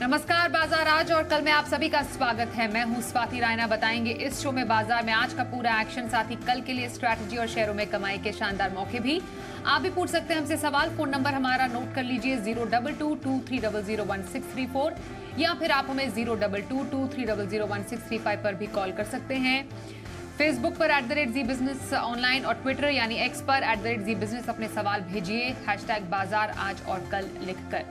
नमस्कार, बाजार आज और कल में आप सभी का स्वागत है। मैं हूं स्वाति रायना। बताएंगे इस शो में बाजार में आज का पूरा एक्शन, साथ ही कल के लिए स्ट्रैटेजी और शेयरों में कमाई के शानदार मौके भी। आप भी पूछ सकते हैं हमसे सवाल। फोन नंबर हमारा नोट कर लीजिए 0222300164 या फिर आप हमें 0222300165 पर भी कॉल कर सकते हैं। फेसबुक पर @जी बिजनेस ऑनलाइन और ट्विटर यानी एक्स पर @जी बिजनेस अपने सवाल भेजिए #बाजार आज और कल लिखकर।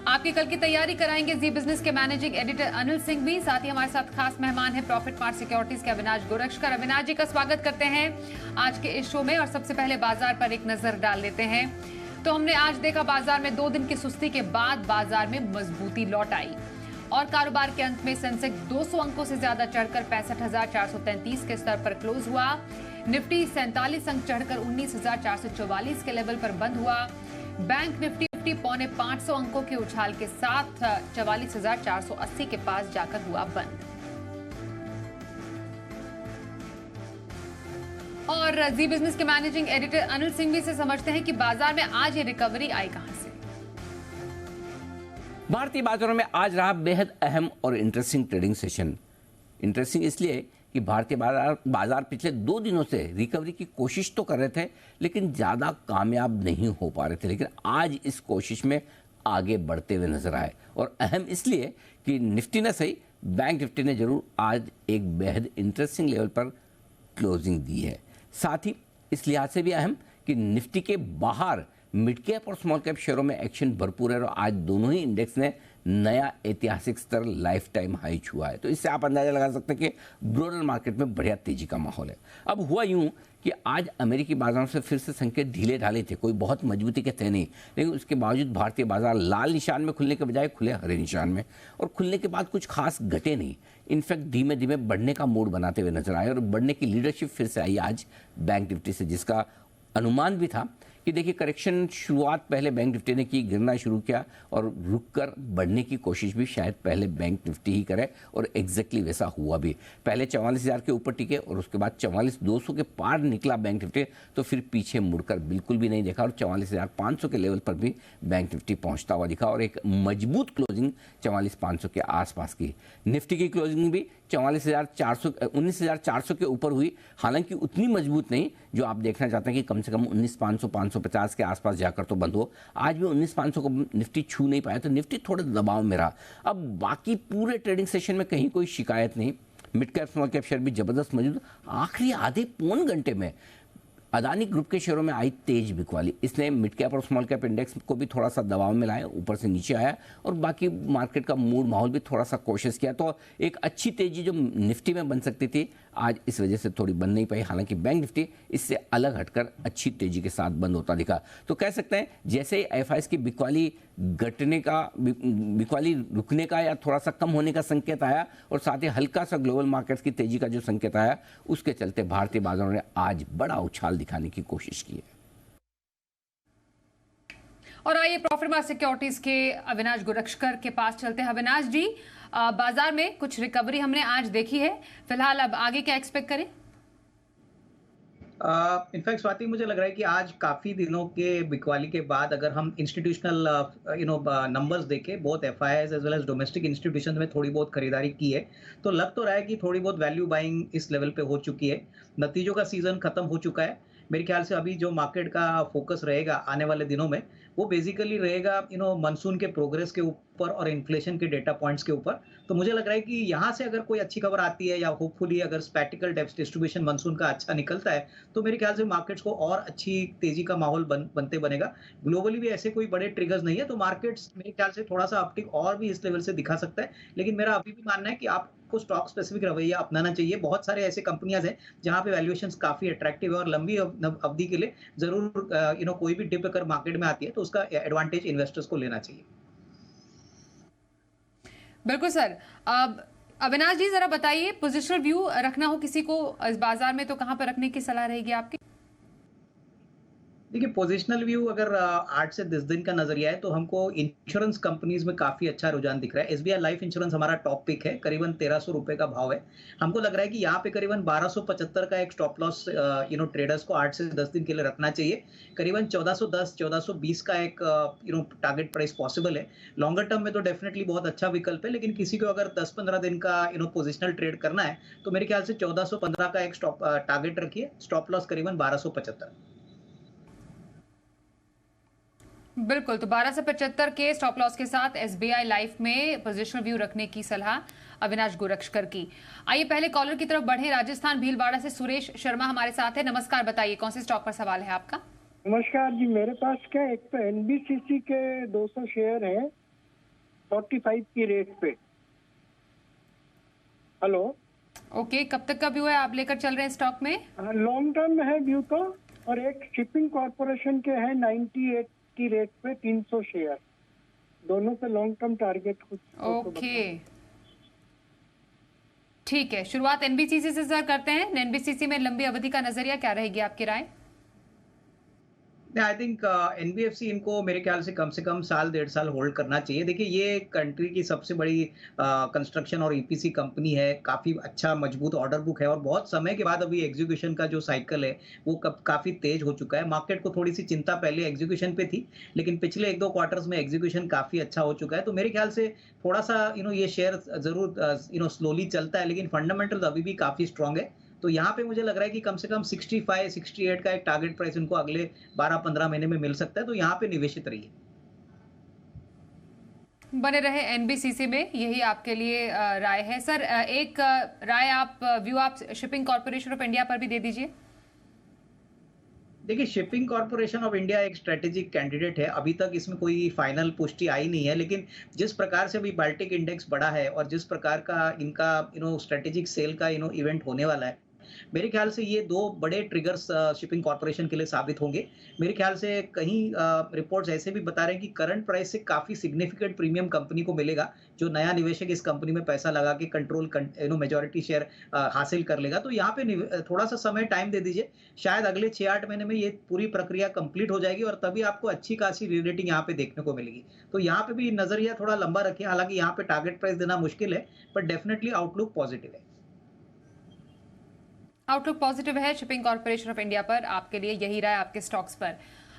आपकी कल की तैयारी कराएंगे जी बिजनेस के मैनेजिंग एडिटर अनिल सिंह भी। साथ ही हमारे साथ खास मेहमान है प्रॉफिट मार्ट सिक्योरिटीज के अविनाश गोरक्षकर। अविनाश जी का स्वागत करते हैं आज के इस शो में। और सबसे पहले बाजार पर एक नजर डाल लेते हैं। तो हमने आज देखा बाजार में 2 दिन की सुस्ती के बाद बाजार में मजबूती लौट आई और कारोबार के अंत में सेंसेक्स 200 अंकों से ज्यादा चढ़कर 65,433 के स्तर पर क्लोज हुआ। निफ्टी 47 अंक चढ़कर 19,444 के लेवल पर बंद हुआ। बैंक निफ्टी 550 अंकों के उछाल के साथ 44,480 के पास जाकर हुआ बंद। और जी बिजनेस के मैनेजिंग एडिटर अनिल सिंह से समझते हैं कि बाजार में आज ये रिकवरी आई कहां से। भारतीय बाजारों में आज रहा बेहद अहम और इंटरेस्टिंग ट्रेडिंग सेशन। इंटरेस्टिंग इसलिए कि भारतीय बाजार पिछले 2 दिनों से रिकवरी की कोशिश तो कर रहे थे लेकिन ज़्यादा कामयाब नहीं हो पा रहे थे, लेकिन आज इस कोशिश में आगे बढ़ते हुए नजर आए। और अहम इसलिए कि निफ्टी ने सही, बैंक निफ्टी ने जरूर आज एक बेहद इंटरेस्टिंग लेवल पर क्लोजिंग दी है। साथ ही इस लिहाज से भी अहम कि निफ्टी के बाहर मिड कैप और स्मॉल कैप शेयरों में एक्शन भरपूर है और आज दोनों ही इंडेक्स ने नया ऐतिहासिक स्तर लाइफ टाइम हाई छुआ है। तो इससे आप अंदाजा लगा सकते हैं कि ब्रोडर मार्केट में बढ़िया तेजी का माहौल है। अब हुआ यूं कि आज अमेरिकी बाजारों से फिर से संकेत ढीले ढाले थे, कोई बहुत मजबूती के थे नहीं, लेकिन उसके बावजूद भारतीय बाजार लाल निशान में खुलने के बजाय खुले हरे निशान में, और खुलने के बाद कुछ खास घटे नहीं। इनफैक्ट धीमे धीमे बढ़ने का मूड बनाते हुए नजर आए और बढ़ने की लीडरशिप फिर से आई आज बैंक निफ्टी से, जिसका अनुमान भी था कि देखिए करेक्शन शुरुआत पहले बैंक निफ्टी ने की, गिरना शुरू किया और रुककर बढ़ने की कोशिश भी शायद पहले बैंक निफ्टी ही करे, और एग्जैक्टली वैसा हुआ भी। पहले 44,000 के ऊपर टिके और उसके बाद 44,200 के पार निकला बैंक निफ्टी, तो फिर पीछे मुड़कर बिल्कुल भी नहीं देखा और 44,500 के लेवल पर भी बैंक निफ्टी पहुंचता हुआ दिखा और एक मजबूत क्लोजिंग 44,500 के आसपास की। निफ्टी की क्लोजिंग भी 19,400 के ऊपर हुई, हालांकि उतनी मजबूत नहीं जो आप देखना चाहते हैं कि कम से कम 19,500 550 के आसपास जाकर तो बंद हो। आज भी 19,500 को निफ्टी छू नहीं पाया, तो निफ्टी थोड़े दबाव में रहा। अब बाकी पूरे ट्रेडिंग सेशन में कहीं कोई शिकायत नहीं। Mid cap small cap share भी जबरदस्त मौजूद। आखिरी आधे पौन घंटे में अदानी ग्रुप के शेयरों में आई तेज बिकवाली, इसने मिड कैप और स्मॉल कैप इंडेक्स को भी थोड़ा सा दबाव में लाया, ऊपर से नीचे आया और बाकी मार्केट का मूड माहौल भी थोड़ा सा कोशिश किया। तो एक अच्छी तेजी जो निफ्टी में बन सकती थी आज इस वजह से थोड़ी बन नहीं पाई। हालांकि बैंक निफ्टी इससे अलग हटकर अच्छी तेजी के साथ बंद होता दिखा। तो कह सकते हैं जैसे ही एफआईएस की बिकवाली घटने का, बिकवाली रुकने का या थोड़ा सा कम होने का संकेत आया और साथ ही हल्का सा ग्लोबल मार्केट्स की तेजी का जो संकेत आया, उसके चलते भारतीय बाजारों ने आज बड़ा उछाल दिखाने की कोशिश की है। और आइए प्रॉफिट मार्ट सिक्योरिटीज के अविनाश गोरक्षकर के पास चलते हैं। अविनाश जी, बाजार में कुछ रिकवरी हमने आज देखी है, फिलहाल अब आगे क्या एक्सपेक्ट करें? इनफैक्ट स्वाति, मुझे लग रहा है कि आज काफी दिनों के बिकवाली के बाद अगर हम इंस्टीट्यूशनल नंबर्स देखें, बहुत FIIs as well as domestic institutions में थोड़ी बहुत खरीदारी की है, तो लग तो रहा है कि थोड़ी बहुत वैल्यू बाइंग इस लेवल पे हो चुकी है। नतीजों का सीजन खत्म हो चुका है। मेरे ख्याल से अभी जो मार्केट का फोकस रहेगा आने वाले दिनों में, वो बेसिकली रहेगा मानसून के प्रोग्रेस के ऊपर और इन्फ्लेशन के डेटा पॉइंट्स के ऊपर। तो मुझे लग रहा है कि यहाँ से अगर कोई अच्छी खबर आती है या होपफुली अगर स्पैटिकल डिस्ट्रीब्यूशन मानसून का अच्छा निकलता है, तो मेरे ख्याल से मार्केट्स को और अच्छी तेजी का माहौल बनते बनेगा। ग्लोबली भी ऐसे कोई बड़े ट्रिगर्स नहीं है, तो मार्केट्स मेरे ख्याल से थोड़ा सा अपटिक और भी इस लेवल से दिखा सकता है। लेकिन मेरा अभी भी मानना है कि आपको स्टॉक स्पेसिफिक रवैया अपनाना चाहिए। बहुत सारे ऐसे कंपनियां हैं जहां पे वैल्यूएशंस काफी अट्रैक्टिव है और लंबी अवधि के लिए जरूर कोई भी डिप अगर मार्केट में आती है तो उसका एडवांटेज इन्वेस्टर्स को लेना चाहिए। बिल्कुल सर। अब अविनाश जी जरा बताइए, पोजिशनल व्यू रखना हो किसी को इस बाजार में तो कहां पर रखने की सलाह रहेगी आपकी? देखिए, पोजिशनल व्यू अगर 8 से 10 दिन का नज़रिया है, तो हमको इंश्योरेंस कंपनीज़ में काफ़ी अच्छा रुझान दिख रहा है। एसबीआई लाइफ इंश्योरेंस हमारा टॉप पिक है, करीबन ₹1300 का भाव है। हमको लग रहा है कि यहाँ पे करीबन 1275 का एक स्टॉप लॉस ट्रेडर्स को 8 से 10 दिन के लिए रखना चाहिए। करीबन 1410, 1420 का एक टारगेट प्राइस पॉसिबल है। लॉन्गर टर्म में तो डेफिनिटली बहुत अच्छा विकल्प है, लेकिन किसी को अगर 10-15 दिन का पोजिशनल ट्रेड करना है, तो मेरे ख्याल से 1415 का एक टारगेट रखिए, स्टॉप लॉस करीबन 1275। बिल्कुल, तो 12 से 75 के स्टॉप लॉस के साथ एसबीआई लाइफ में पोजीशनल व्यू रखने की सलाह अविनाश गोरक्षकर की। आइए पहले कॉलर की तरफ बढ़े। राजस्थान भीलवाड़ा से सुरेश शर्मा हमारे साथ है। नमस्कार, बताइए कौन से स्टॉक पर सवाल है आपका? नमस्कार जी, मेरे पास क्या एक तो एनबीसीसी के 200 शेयर है 45 की रेट पे। हेलो, ओके, कब तक का व्यू है आप लेकर चल रहे हैं स्टॉक में? लॉन्ग टर्म में है व्यू तो, और एक शिपिंग कॉर्पोरेशन के है 98 की रेट पे 300 शेयर, दोनों पे लॉन्ग टर्म टारगेट कुछ। ओके, ठीक है, शुरुआत एनबीसीसी से सर करते हैं। एनबीसीसी में लंबी अवधि का नजरिया क्या रहेगी आपकी राय? आई थिंक एनबीएफसी इनको मेरे ख्याल से कम साल 1.5 साल होल्ड करना चाहिए। देखिए, ये कंट्री की सबसे बड़ी कंस्ट्रक्शन और ईपीसी कंपनी है, काफ़ी अच्छा मजबूत ऑर्डर बुक है और बहुत समय के बाद अभी एग्जीक्यूशन का जो साइकिल है वो काफ़ी तेज हो चुका है। मार्केट को थोड़ी सी चिंता पहले एग्जीक्यूशन पे थी, लेकिन पिछले 1-2 क्वार्टर्स में एग्जीक्यूशन काफ़ी अच्छा हो चुका है। तो मेरे ख्याल से थोड़ा सा ये शेयर ज़रूर स्लोली चलता है, लेकिन फंडामेंटल अभी भी काफ़ी स्ट्रांग है। तो यहाँ पे मुझे लग रहा है कि कम से कम 65-68 का एक टारगेट प्राइस इनको अगले 12-15 महीने में मिल सकता है, तो यहाँ पे निवेशित रहिए। बने रहे एनबीसीसी में, यही आपके लिए राय है सर। एक राय आप व्यू आप शिपिंग कॉर्पोरेशन ऑफ इंडिया पर भी दे दीजिए। देखिए, शिपिंग कॉर्पोरेशन ऑफ इंडिया एक स्ट्रेटेजिक कैंडिडेट है। अभी तक इसमें कोई फाइनल पुष्टि आई नहीं है, लेकिन जिस प्रकार से अभी बाल्टिक इंडेक्स बढ़ा है और जिस प्रकार का इनका स्ट्रेटेजिक सेल का इवेंट होने वाला है, मेरे ख्याल से ये 2 बड़े ट्रिगर्स शिपिंग कॉर्पोरेशन के लिए साबित होंगे। मेरे ख्याल से कहीं रिपोर्ट्स ऐसे भी बता रहे हैं कि करंट प्राइस से काफ़ी सिग्निफिकेंट प्रीमियम कंपनी को मिलेगा, जो नया निवेशक इस कंपनी में पैसा लगा के मेजॉरिटी शेयर हासिल कर लेगा। तो यहाँ पे थोड़ा सा समय टाइम दे दीजिए, शायद अगले 6-8 महीने में ये पूरी प्रक्रिया कंप्लीट हो जाएगी और तभी आपको अच्छी खासी री-रेटिंग यहाँ पे देखने को मिलेगी। तो यहाँ पे भी नज़रिया थोड़ा लंबा रखिए, हालांकि यहाँ पे टारगेट प्राइस देना मुश्किल है, पर डेफिनेटली आउटलुक पॉजिटिव है। आउटलुक पॉजिटिव है शिपिंग कॉर्पोरेशन ऑफ इंडिया पर, आपके लिए यही राय आपके स्टॉक्स पर।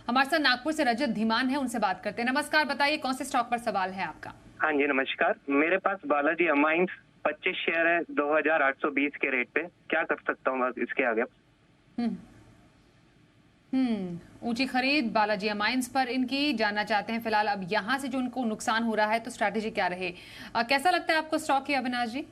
हमारे साथ नागपुर से रजत धीमान है, उनसे बात करते हैं। नमस्कार, बताइए कौन से स्टॉक पर सवाल है आपका? हाँ जी, नमस्कार। मेरे पास बालाजी अमाइंस 25 शेयर है 2820 के रेट पे, क्या कर सकता हूँ इसके आगे? ऊंची खरीद बालाजी अमाइंस पर इनकी जानना चाहते हैं फिलहाल। अब यहाँ से जो उनको नुकसान हो रहा है, तो स्ट्रैटेजी क्या रहे? कैसा लगता है आपको स्टॉक की, अविनाश जी?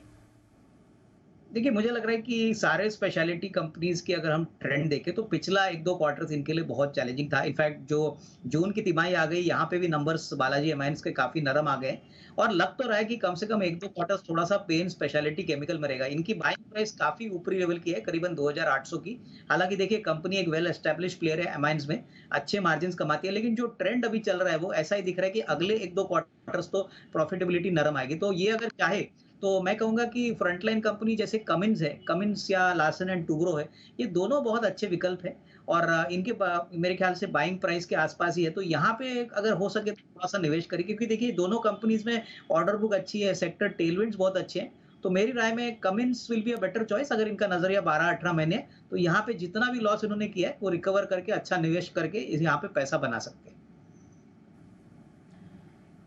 देखिए, मुझे लग रहा है कि सारे स्पेशलिटी कंपनीज की अगर हम ट्रेंड देखें, तो पिछला 1-2 क्वार्टर्स इनके लिए बहुत चैलेंजिंग था। इनफैक्ट जो जून की तिमाही आ गई, यहाँ पे भी नंबर्स बालाजी अमाइंस के काफ़ी नरम आ गए और लग तो रहा है कि कम से कम 1-2 क्वार्टर्स थोड़ा सा पेन स्पेशलिटी केमिकल में रहेगा। इनकी बाइंग प्राइस काफ़ी ऊपरी लेवल की है, करीबन 2800 की। हालांकि देखिए, कंपनी एक वेल एस्टेब्लिश प्लेयर है अमाइंस में, अच्छे मार्जिन कमाती है, लेकिन जो ट्रेंड अभी चल रहा है वो ऐसा ही दिख रहा है कि अगले 1-2 क्वार्टर्स तो प्रॉफिटेबिलिटी नरम आएगी। तो ये अगर चाहे तो मैं कहूंगा कि फ्रंटलाइन कंपनी जैसे कमिंस या लार्सन एंड टुब्रो है, ये दोनों बहुत अच्छे विकल्प हैं और इनके मेरे ख्याल से बाइंग प्राइस के आसपास ही है। तो यहाँ पे अगर हो सके तो थोड़ा सा निवेश करिए, क्योंकि देखिए दोनों कंपनीज में ऑर्डर बुक अच्छी है, सेक्टर टेलविंड्स बहुत अच्छे हैं। तो मेरी राय में Cummins will be a better choice. अगर इनका नजरिया 12-18 महीने है, तो यहाँ पे जितना भी लॉस इन्होंने किया है वो रिकवर करके अच्छा निवेश करके यहाँ पे पैसा बना सकते हैं।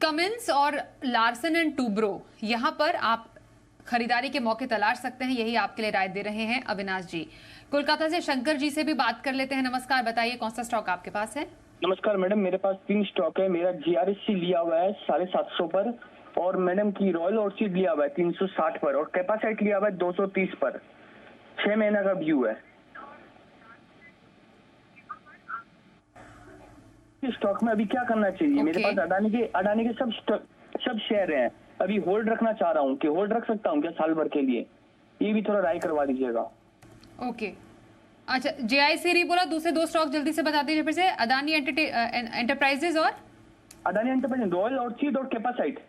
कमिंस और लार्सन एंड टुब्रो, यहाँ पर आप खरीदारी के मौके तलाश सकते हैं, यही आपके लिए राय दे रहे हैं अविनाश जी। कोलकाता से शंकर जी से भी बात कर लेते हैं। नमस्कार, बताइए कौन सा स्टॉक आपके पास है? नमस्कार मैडम, मेरे पास 3 स्टॉक है। मेरा जीआरएससी लिया हुआ है 750 पर, और मैडम की रॉयल ऑर्चिड लिया हुआ है 360 पर, और कैपासाइट लिया हुआ है 230 पर। 6 महीना का व्यू है। स्टॉक में अभी क्या करना चाहिए? मेरे पास अडानी के सब शेयर हैं। अभी होल्ड रखना चाह रहा हूँ कि होल्ड रख सकता हूँ क्या साल भर के लिए? ये भी थोड़ा राय करवा दीजिएगा। ओके, अच्छा, जेआईसी बोला, दूसरे 2 स्टॉक जल्दी से बता दीजिए फिर से। अडानी एंटरप्राइजेज और अडानी एंटरप्राइजेज, रॉयल ऑर्चिड और कैपासाइट।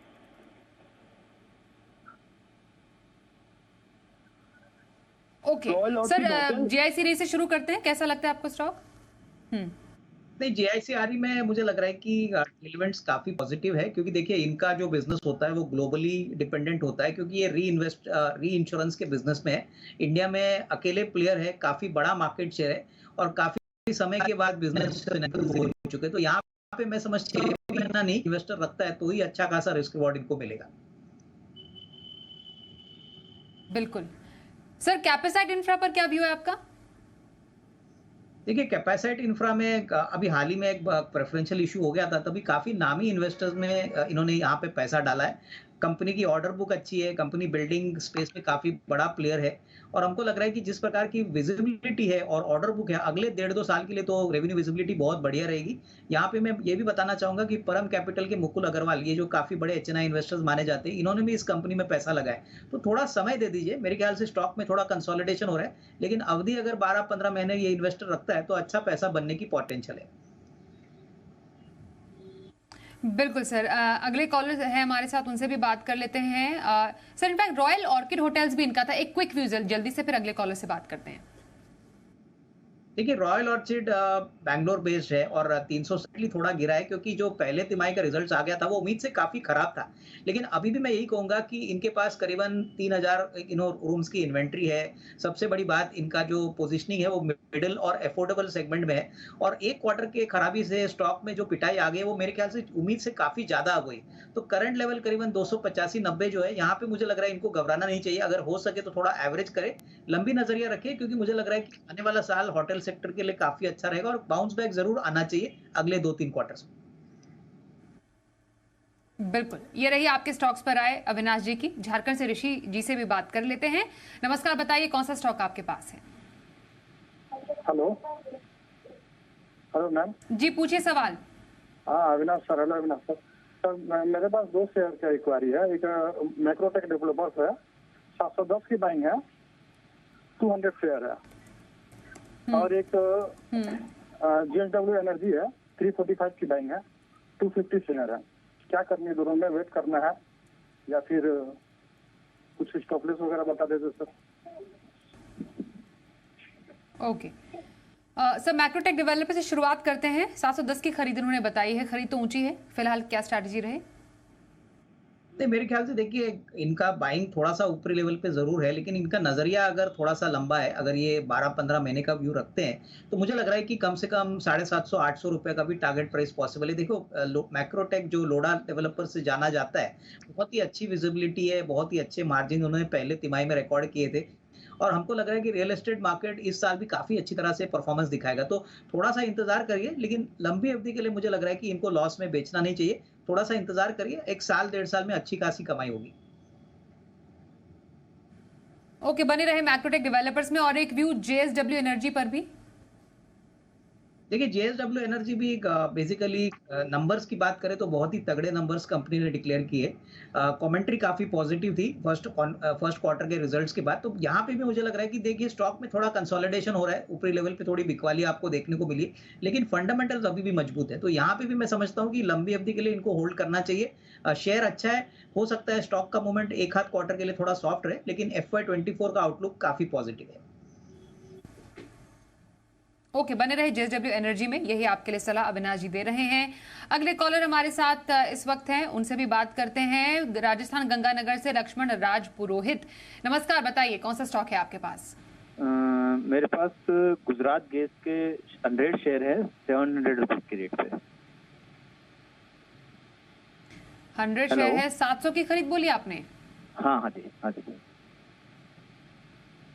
ओके सर, जेआईसी से शुरू करते हैं। कैसा लगता है आपको स्टॉक? नहीं, जीआईसीआरई में मुझे लग रहा है कि टेलमेंट्स काफ़ी पॉजिटिव है, क्योंकि देखिए इनका जो बिज़नेस होता है वो ग्लोबली डिपेंडेंट होता है, क्योंकि ये री-इंश्योरेंस के बिज़नेस में है। इंडिया में अकेले प्लेयर है, काफ़ी बड़ा मार्केट शेयर है और काफ़ी समय के बाद बिज़नेस हो चुके हैं। तो यहाँ पे मैं समझता हूँ कि इतना नहीं इन्वेस्टर रखता है तो ही अच्छा खासा रिस्क रिवॉर्ड इनको मिलेगा। बिल्कुल। सर, कैपेसाइट इंफ्रा पर क्या व्यू है आपका? देखिए कैपेसाइट इंफ्रा में अभी हाल ही में एक प्रेफरेंशियल इशू हो गया था, तभी काफ़ी नामी इन्वेस्टर्स में इन्होंने यहाँ पे पैसा डाला है। कंपनी की ऑर्डर बुक अच्छी है, कंपनी बिल्डिंग स्पेस में काफ़ी बड़ा प्लेयर है और हमको लग रहा है कि जिस प्रकार की विजिबिलिटी है और ऑर्डर बुक है, अगले 1.5-2 साल के लिए तो रेवेन्यू विजिबिलिटी बहुत बढ़िया रहेगी। यहाँ पे मैं ये भी बताना चाहूँगा कि परम कैपिटल के मुकुल अग्रवाल, ये जो काफ़ी बड़े एचएनआई इन्वेस्टर्स माने जाते हैं, इन्होंने भी इस कंपनी में पैसा लगाया है। तो थोड़ा समय दे दीजिए, मेरे ख्याल से स्टॉक में थोड़ा कंसोलिडेशन हो रहा है, लेकिन अवधि अगर 12-15 महीने ये इन्वेस्टर रखता है तो अच्छा पैसा बनने की पोटेंशियल है। बिल्कुल सर। अगले कॉलर है हमारे साथ, उनसे भी बात कर लेते हैं। Sir, in fact royal orchid hotels भी इनका था। एक क्विक व्यू जल्दी से, फिर अगले कॉलर से बात करते हैं। देखिए रॉयल ऑर्चिड बैंगलोर बेस्ड है और 300 से थोड़ा गिरा है, क्योंकि जो पहले तिमाही का रिजल्ट आ गया था वो उम्मीद से काफी खराब था। लेकिन अभी भी मैं यही कहूंगा कि इनके पास करीबन 3000 रूम्स की इन्वेंट्री है। सबसे बड़ी बात, इनका जो पोजीशनिंग है वो मिडिल और अफोर्डेबल सेगमेंट में है और एक क्वार्टर के खराबी से स्टॉक में जो पिटाई आ गई है वो मेरे ख्याल से उम्मीद से काफी ज्यादा आ गई। तो करंट लेवल करीबन 285-90 जो है, यहाँ पे मुझे लग रहा है इनको घबराना नहीं चाहिए। अगर हो सके तो थोड़ा एवरेज करे, लंबी नजरिया रखे, क्योंकि मुझे लग रहा है कि आने वाला साल होटल सेक्टर के लिए काफी अच्छा रहेगा और बाउंस बैक जरूर आना चाहिए अगले 2-3 क्वार्टर्स में। बिल्कुल, ये रही आपके स्टॉक्स पर आए अविनाश जी की। झारखंड से ऋषि जी से भी बात कर लेते हैं। नमस्कार, बताइए कौन सा स्टॉक आपके पास है? Hello hello ma'am. जी पूछिए सवाल। हाँ Avinash sir, hello Avinash sir. Sir मेरे पास 2 शेयर का इंक्वायरी है। एक मैक्रोटेक डेवलपर्स है, 710 की बाइंग है, 200 शेयर है। और एक जेएसडब्ल्यू एनर्जी है, 345 की बाइंग है, 250 शेयर है। क्या करनी है, दोनों में वेट करना है या फिर कुछ स्टॉप लॉस वगैरह बता देते sir. Okay sir, Macrotech developer से शुरुआत करते हैं। 710 की खरीद उन्होंने बताई है, खरीद तो ऊंची है, फिलहाल क्या स्ट्रैटेजी रहे? नहीं, मेरे ख्याल से देखिए इनका बाइंग थोड़ा सा ऊपरी लेवल पे जरूर है, लेकिन इनका नजरिया अगर थोड़ा सा लंबा है, अगर ये 12-15 महीने का व्यू रखते हैं तो मुझे लग रहा है कि कम से कम 750-800 रुपए का भी टारगेट प्राइस पॉसिबल है। देखो मैक्रोटेक जो लोडा डेवलपर से जाना जाता है, बहुत ही अच्छी विजिबिलिटी है, बहुत ही अच्छे मार्जिन उन्होंने पहले तिमाही में रिकॉर्ड किए थे और हमको लग रहा है कि रियल एस्टेट मार्केट इस साल भी काफी अच्छी तरह से परफॉर्मेंस दिखाएगा। तो थोड़ा सा इंतजार करिए, लेकिन लंबी अवधि के लिए मुझे लग रहा है कि इनको लॉस में बेचना नहीं चाहिए। थोड़ा सा इंतजार करिए, 1 साल 1.5 साल में अच्छी खासी कमाई होगी। ओके, बने रहे मैक्रोटेक डेवलपर्स में। और एक व्यू जेएसडब्ल्यू एनर्जी पर भी। देखिए जेएसडब्ल्यू एनर्जी भी बेसिकली नंबर्स की बात करें तो बहुत ही तगड़े नंबर्स कंपनी ने डिक्लेयर किए। कमेंट्री काफी पॉजिटिव थी फर्स्ट क्वार्टर के रिजल्ट्स के बाद। तो यहाँ पे भी मुझे लग रहा है कि देखिए स्टॉक में थोड़ा कंसोलिडेशन हो रहा है, ऊपरी लेवल पे थोड़ी बिकवाली आपको देखने को मिली, लेकिन फंडामेंटल्स अभी भी मजबूत है। तो यहाँ पे भी मैं समझता हूँ कि लंबी अवधि के लिए इनको होल्ड करना चाहिए। शेयर अच्छा है, हो सकता है स्टॉक का मूवमेंट एक आध क्वार्टर के लिए थोड़ा सॉफ्ट रहे, लेकिन FY24 का आउटलुक काफी पॉजिटिव है। ओके, बने रहे जेएसडब्ल्यू एनर्जी में, यही आपके लिए सलाह अविनाश जी दे रहे हैं। अगले कॉलर हमारे साथ इस वक्त हैं, उनसे भी बात करते हैं। राजस्थान गंगानगर से लक्ष्मण राज पुरोहित, नमस्कार, बताइए कौन सा स्टॉक है आपके पास? मेरे पास गुजरात गैस के 100 शेयर है, 700 रुपीज के रेट पे। 100 शेयर है, 700 की खरीद बोली आपने? हाँ हाँ जी, हाँ जी।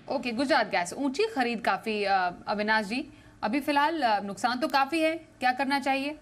ओके, गुजरात गैस ऊंची खरीद काफी। अविनाश जी, अभी फिलहाल नुकसान तो काफी है, क्या करना चाहिए?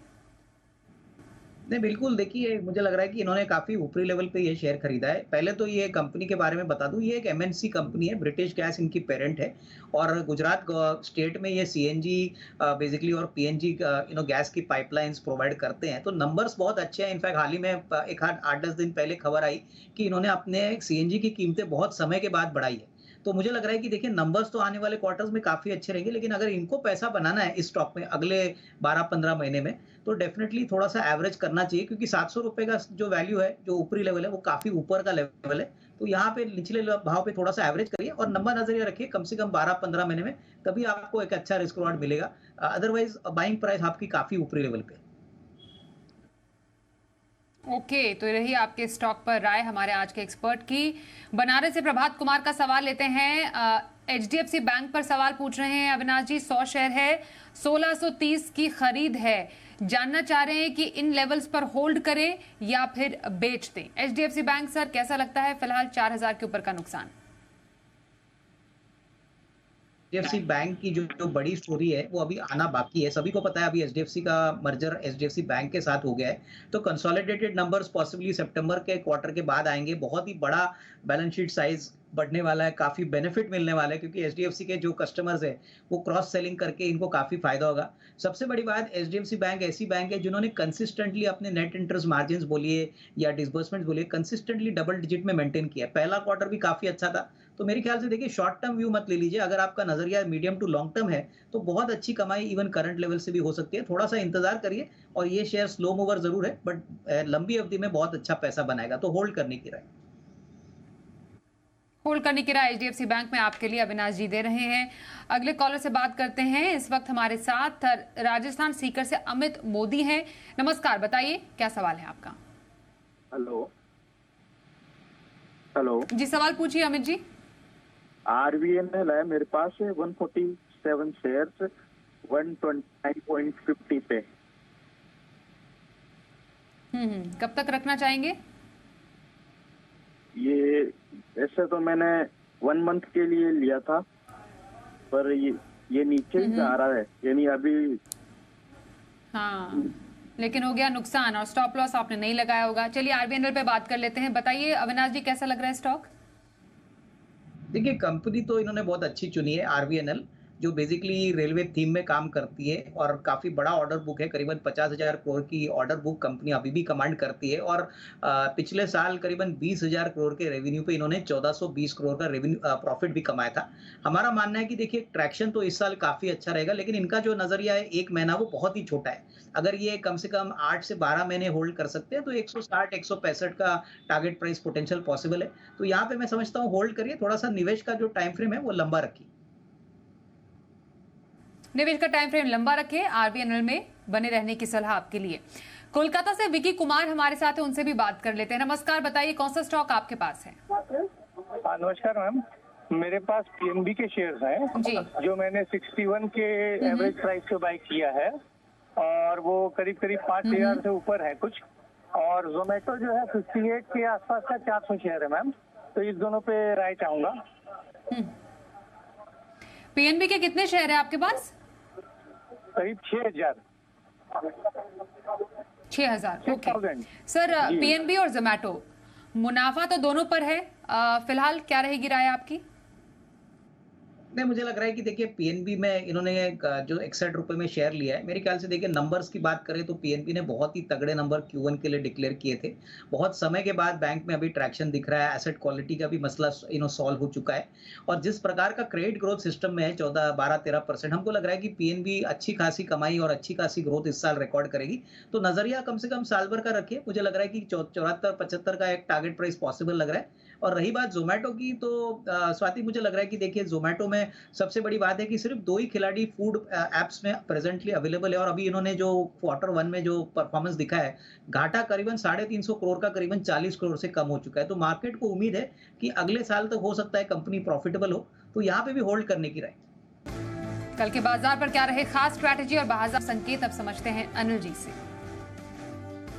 नहीं बिल्कुल, देखिए मुझे लग रहा है कि इन्होंने काफी ऊपरी लेवल पे ये शेयर खरीदा है। पहले तो ये कंपनी के बारे में बता दूं, ये एक एमएनसी कंपनी है, ब्रिटिश गैस इनकी पेरेंट है और गुजरात स्टेट में ये सीएनजी बेसिकली और पीएनजी गैस की पाइपलाइंस प्रोवाइड करते हैं। तो नंबर्स बहुत अच्छे हैं। इनफैक्ट हाल ही में एक 8-10 दिन पहले खबर आई कि इन्होंने अपने सीएनजी की कीमतें बहुत समय के बाद बढ़ाई है। तो मुझे लग रहा है कि देखिए नंबर्स तो आने वाले क्वार्टर्स में काफ़ी अच्छे रहेंगे, लेकिन अगर इनको पैसा बनाना है इस स्टॉक में अगले 12-15 महीने में, तो डेफिनेटली थोड़ा-सा एवरेज करना चाहिए, क्योंकि ₹700 का जो वैल्यू है, जो ऊपरी लेवल है, वो काफ़ी ऊपर का लेवल है। तो यहाँ पे निचले भाव पे थोड़ा-सा एवरेज करिए और लंबा नज़रिया रखिए, कम से कम 12-15 महीने में, तभी आपको एक अच्छा रिस्क रिवॉर्ड मिलेगा। अदरवाइज़ बाइंग प्राइस आपकी काफ़ी ऊपरी लेवल पे है। ओके, तो रही आपके स्टॉक पर राय हमारे आज के एक्सपर्ट की। बनारस से प्रभात कुमार का सवाल लेते हैं। एचडीएफसी बैंक पर सवाल पूछ रहे हैं अविनाश जी। 100 शेयर है, 1630 की खरीद है, जानना चाह रहे हैं कि इन लेवल्स पर होल्ड करें या फिर बेच दें। एचडीएफसी बैंक सर कैसा लगता है? फिलहाल 4000 के ऊपर का नुकसान। एचडीएफसी बैंक की जो बड़ी स्टोरी है वो अभी आना बाकी है। सभी को पता है अभी एचडीएफसी का मर्जर एचडीएफसी बैंक के साथ हो गया है, तो कंसोलिडेटेड नंबर्स पॉसिबली सितंबर के क्वार्टर के बाद आएंगे। बहुत ही बड़ा बैलेंस शीट साइज बढ़ने वाला है, काफी बेनिफिट मिलने वाला है, क्योंकि एचडीएफसी के जो कस्टमर्स है वो क्रॉस सेलिंग करके इनको काफी फायदा होगा। सबसे बड़ी बात, एचडीएफसी बैंक ऐसी बैंक है जिन्होंने कंसिस्टेंटली अपने नेट इंटरेस्ट मार्जिन बोलिए या डिसबर्समेंट बोलिए, कंसिस्टेंटली डबल डिजिट में मेंटेन किया। पहला क्वार्टर भी काफी अच्छा था। तो मेरे ख्याल से देखिए, शॉर्ट टर्म व्यू मत ले लीजिए। अगर आपका नजरिया मीडियम टू लॉन्ग टर्म है तो बहुत अच्छी कमाई इवन करंट लेवल से भी हो सकती है। थोड़ा सा इंतजार करिए, और ये शेयर स्लो मूवर जरूर है, बट लंबी अवधि में बहुत अच्छा पैसा बनाएगा, तो होल्ड करने की राय। होल्ड करने की राय एचडीएफसी बैंक में आपके लिए अविनाश जी दे रहे हैं। अगले कॉलर से बात करते हैं। इस वक्त हमारे साथ राजस्थान सीकर से अमित मोदी हैं। नमस्कार, बताइए क्या सवाल है आपका? हेलो हेलो जी, सवाल पूछिए अमित जी। आरवीएनएल है मेरे पास, 147 शेयर्स 129.50 पे। कब तक रखना चाहेंगे? ये ऐसे तो मैंने 1 मंथ के लिए लिया था, पर ये नीचे ही आ रहा है, यानी अभी। हाँ, लेकिन हो गया नुकसान, और स्टॉप लॉस आपने नहीं लगाया होगा। चलिए आरबीएनएल पे बात कर लेते हैं। बताइए अविनाश जी, कैसा लग रहा है स्टॉक? देखिए, कंपनी तो इन्होंने बहुत अच्छी चुनी है, आरवीएनएल, जो बेसिकली रेलवे थीम में काम करती है, और काफी बड़ा ऑर्डर बुक है। करीबन 50,000 करोड़ की ऑर्डर बुक कंपनी अभी भी कमांड करती है, और पिछले साल करीबन 20,000 करोड़ के रेवेन्यू पे इन्होंने 1420 करोड़ का रेवेन्यू प्रॉफिट भी कमाया था। हमारा मानना है कि देखिए, ट्रैक्शन तो इस साल काफी अच्छा रहेगा, लेकिन इनका जो नजरिया है 1 महीना, वो बहुत ही छोटा है। अगर ये कम से कम 8 से 12 महीने होल्ड कर सकते हैं तो 160-165 का टारगेट प्राइस पोटेंशियल पॉसिबल है। तो यहाँ पे मैं समझता हूँ होल्ड करिए। थोड़ा सा निवेश का जो टाइम फ्रेम है वो लंबा रखिए। निवेश का टाइम फ्रेम लंबा रखें, आरबीएनएल में बने रहने की सलाह आपके लिए। कोलकाता से विकी कुमार हमारे साथ है, उनसे भी बात कर लेते हैं। नमस्कार, बताइए कौन सा स्टॉक आपके पास है? नमस्कार मैम, मेरे पास पीएनबी के शेयर्स हैं जी, जो मैंने 61 के एवरेज प्राइस पे बाय किया है, और वो करीब 5,000 से ऊपर है कुछ। और जोमेटो जो है 58 के आसपास का 400 शेयर है मैम, तो इस दोनों पे राय चाहूंगा। पीएनबी के कितने शेयर है आपके पास? करीब 6,000। 6,000, ओके। सर, पीएनबी और जोमेटो मुनाफा तो दोनों पर है, फिलहाल क्या रहेगी राय आपकी? नहीं, मुझे लग रहा है कि देखिए, पीएनबी में इन्होंने जो 61 रुपए में शेयर लिया है, मेरे ख्याल से देखिए, नंबर्स की बात करें तो पीएनबी ने बहुत ही तगड़े नंबर Q1 के लिए डिक्लेयर किए थे। बहुत समय के बाद बैंक में अभी ट्रैक्शन दिख रहा है, एसेट क्वालिटी का भी मसला सॉल्व हो चुका है, और जिस प्रकार का क्रेडिट ग्रोथ सिस्टम में है 12-13%, हमको लग रहा है कि पीएनबी अच्छी खासी कमाई और अच्छी खासी ग्रोथ इस साल रिकॉर्ड करेगी। तो नजरिया कम से कम साल भर का रखिए। मुझे लग रहा है कि 74-75 का एक टारगेट प्राइस पॉसिबल लग रहा है। और रही बात जोमेटो की, तो स्वाति, मुझे लग रहा है कि देखिए, जोमेटो में सबसे बड़ी बात है कि सिर्फ 2 ही खिलाड़ी फूड एप्स में प्रेजेंटली अवेलेबल है, और अभी इन्होंने जो Q1 में जो परफॉर्मेंस दिखा है, घाटा करीबन 350 करोड़ का करीबन 40 करोड़ से कम हो चुका है। तो मार्केट को उम्मीद है कि अगले साल तक हो सकता है कंपनी प्रॉफिटेबल हो, तो यहाँ पे भी होल्ड करने की राय। कल के बाजार पर क्या रहे खास स्ट्रैटेजी और बाजार संकेत, अब समझते हैं अनिल जी से।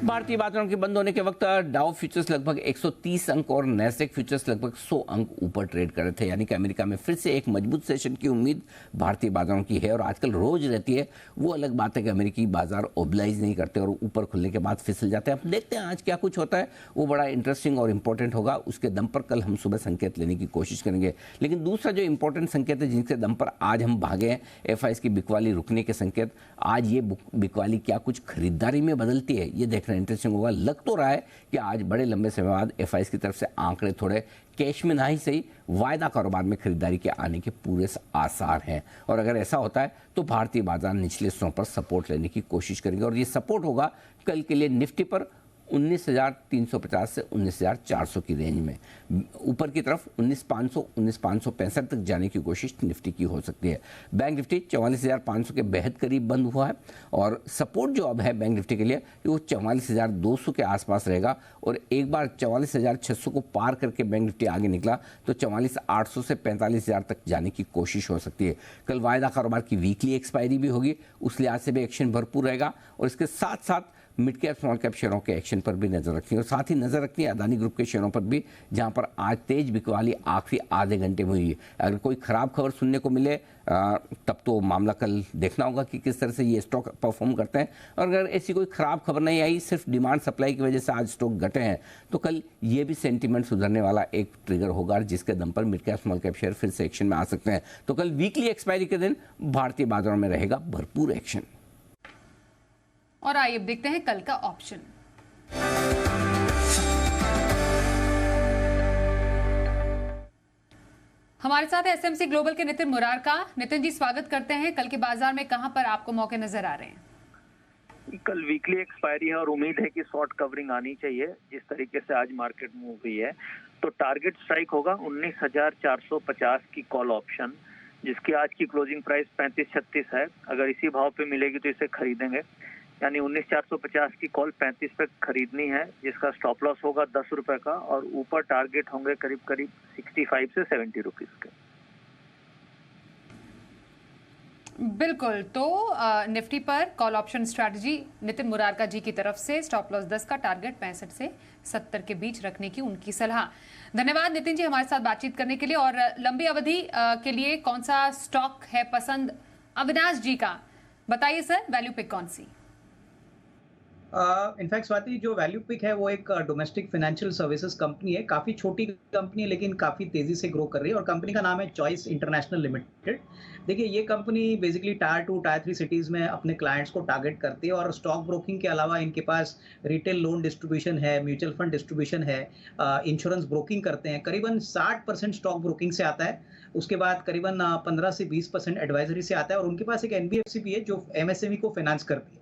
भारतीय बाजारों के बंद होने के वक्त डाउ फ्यूचर्स लगभग 130 अंक और नैस्डैक फ्यूचर्स लगभग 100 अंक ऊपर ट्रेड कर रहे थे, यानी कि अमेरिका में फिर से एक मजबूत सेशन की उम्मीद भारतीय बाजारों की है, और आजकल रोज रहती है। वो अलग बात है कि अमेरिकी बाजार ओबलाइज नहीं करते और ऊपर खुलने के बाद फिसल जाते हैं। अब देखते हैं आज क्या कुछ होता है, वो बड़ा इंटरेस्टिंग और इंपॉर्टेंट होगा। उसके दम पर कल हम सुबह संकेत लेने की कोशिश करेंगे। लेकिन दूसरा जो इंपॉर्टेंट संकेत है, जिनके दम पर आज हम भागे हैं, FIs की बिकवाली रुकने के संकेत। आज ये बिकवाली क्या कुछ खरीदारी में बदलती है, ये देखना देखना इंटरेस्टिंग होगा। लग तो रहा है कि आज बड़े लंबे समय बाद एफआईएस की तरफ से आंकड़े थोड़े कैश में ना ही सही वायदा कारोबार में खरीदारी के आने के पूरे आसार हैं, और अगर ऐसा होता है तो भारतीय बाजार निचले स्तरों पर सपोर्ट लेने की कोशिश करेंगे, और ये सपोर्ट होगा कल के लिए निफ्टी पर 19,350 से 19,400 की रेंज में। ऊपर की तरफ 19,500 19,565 तक जाने की कोशिश निफ्टी की हो सकती है। बैंक निफ्टी 44,500 के बेहद करीब बंद हुआ है, और सपोर्ट जो अब है बैंक निफ्टी के लिए वो 44,200 के आसपास रहेगा, और एक बार 44,600 को पार करके बैंक निफ्टी आगे निकला तो 44,800 से 45,000 तक जाने की कोशिश हो सकती है। कल वायदा कारोबार की वीकली एक्सपायरी भी होगी, उस लिहाज से भी एक्शन भरपूर रहेगा, और इसके साथ साथ मिड कैप स्मॉल कैप शेयरों के एक्शन पर भी नजर रखनी है, और साथ ही नजर रखनी है अदानी ग्रुप के शेयरों पर भी, जहां पर आज तेज बिकवाली आखिरी आधे घंटे में हुई है। अगर कोई खराब खबर सुनने को मिले तब तो मामला कल देखना होगा कि किस तरह से ये स्टॉक परफॉर्म करते हैं, और अगर ऐसी कोई खराब खबर नहीं आई, सिर्फ डिमांड सप्लाई की वजह से आज स्टॉक घटे हैं, तो कल ये भी सेंटीमेंट सुधरने वाला एक ट्रिगर होगा, जिसके दम पर mid cap small cap share फिर से एक्शन में आ सकते हैं। तो कल वीकली एक्सपायरी के दिन भारतीय बाजारों में रहेगा भरपूर एक्शन। और आइए अब देखते हैं कल का ऑप्शन। हमारे साथ है एसएमसी ग्लोबल के नितिन मुरारका। नितिन जी, स्वागत करते हैं। कल के बाजार में कहां पर आपको मौके नजर आ रहे हैं? कल वीकली एक्सपायरी है और उम्मीद है कि शॉर्ट कवरिंग आनी चाहिए। जिस तरीके से आज मार्केट मूव हुई है तो टारगेट स्ट्राइक होगा 19,450 की कॉल ऑप्शन, जिसकी आज की क्लोजिंग प्राइस 35.36 है। अगर इसी भाव पे मिलेगी तो इसे खरीदेंगे, यानी 19,450 की कॉल 35 पे खरीदनी है, जिसका स्टॉप लॉस होगा 10 रुपए का, और ऊपर टारगेट होंगे करीब करीब 65 से 70 रुपीज के। बिल्कुल, तो निफ्टी पर call option strategy Nitin Murarka ji की तरफ से स्टॉप लॉस 10 का, टारगेट 65 से 70 के बीच रखने की उनकी सलाह। धन्यवाद नितिन जी हमारे साथ बातचीत करने के लिए। और लंबी अवधि के लिए कौन सा स्टॉक है पसंद अविनाश जी का, बताइए सर, वैल्यू पिक कौन सी? इनफैक्ट स्वाति, जो वैल्यू पिक है वो एक डोमेस्टिक फाइनेंशियल सर्विसेज कंपनी है। काफ़ी छोटी कंपनी है लेकिन काफ़ी तेज़ी से ग्रो कर रही है, और कंपनी का नाम है चॉइस इंटरनेशनल लिमिटेड। देखिए, ये company basically tyre 2 tyre 3 cities में अपने क्लाइंट्स को टारगेट करती है, और स्टॉक ब्रोकिंग के अलावा इनके पास रिटेल लोन डिस्ट्रीब्यूशन है, म्यूचुअल फंड डिस्ट्रीब्यूशन है, इंश्योरेंस ब्रोकिंग करते हैं। करीबन 60% स्टॉक ब्रोकिंग से आता है, उसके बाद करीबन 15 से 20% एडवाइजरी से आता है, और उनके पास एक एनबीएफसी भी है जो एमएसएमई को फाइनेंस करती है।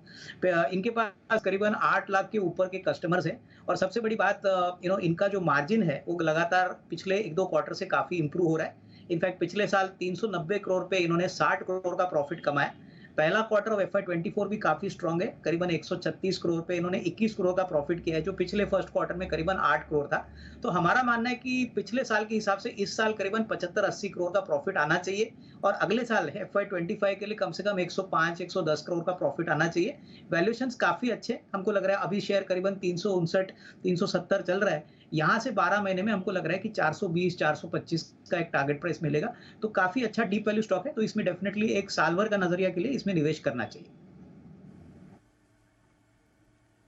इनके पास करीबन 8 लाख के ऊपर के कस्टमर्स हैं, और सबसे बड़ी बात इनका जो मार्जिन है वो लगातार पिछले 1-2 क्वार्टर से काफी इंप्रूव हो रहा है। इनफैक्ट पिछले साल 390 करोड़ पे इन्होंने 60 करोड़ का प्रॉफिट कमाया। पहला क्वार्टर ऑफ FY24 भी काफी स्ट्रांग है, करीबन 136 करोड़ पे इन्होंने 21 करोड़ का प्रॉफिट किया है, जो पिछले फर्स्ट क्वार्टर में करीबन 8 करोड़ था। तो हमारा मानना है कि पिछले साल के हिसाब से इस साल करीबन 75-80 करोड़ का प्रॉफिट आना चाहिए, और अगले साल FY25 के लिए कम से कम 105-110 करोड़ का प्रॉफिट आना चाहिए। वैल्यूएशंस काफी अच्छे हमको लग रहा है। अभी शेयर करीबन 359-370 चल रहा है। यहाँ से 12 महीने में हमको लग रहा है कि 420-425 का एक टारगेट प्राइस मिलेगा, तो काफी अच्छा डीप वैल्यू स्टॉक है। तो इसमें डेफिनेटली एक साल भर का नजरिया के लिए इसमें निवेश करना चाहिए।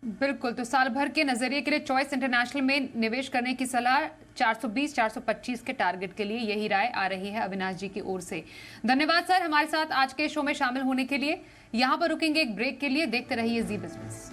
बिल्कुल, तो साल भर के नजरिए के लिए चॉइस इंटरनेशनल में निवेश करने की सलाह 420-425 के टारगेट के लिए, यही राय आ रही है अविनाश जी की ओर से। धन्यवाद सर हमारे साथ आज के शो में शामिल होने के लिए। यहां पर रुकेंगे एक ब्रेक के लिए, देखते रहिए जी बिजनेस।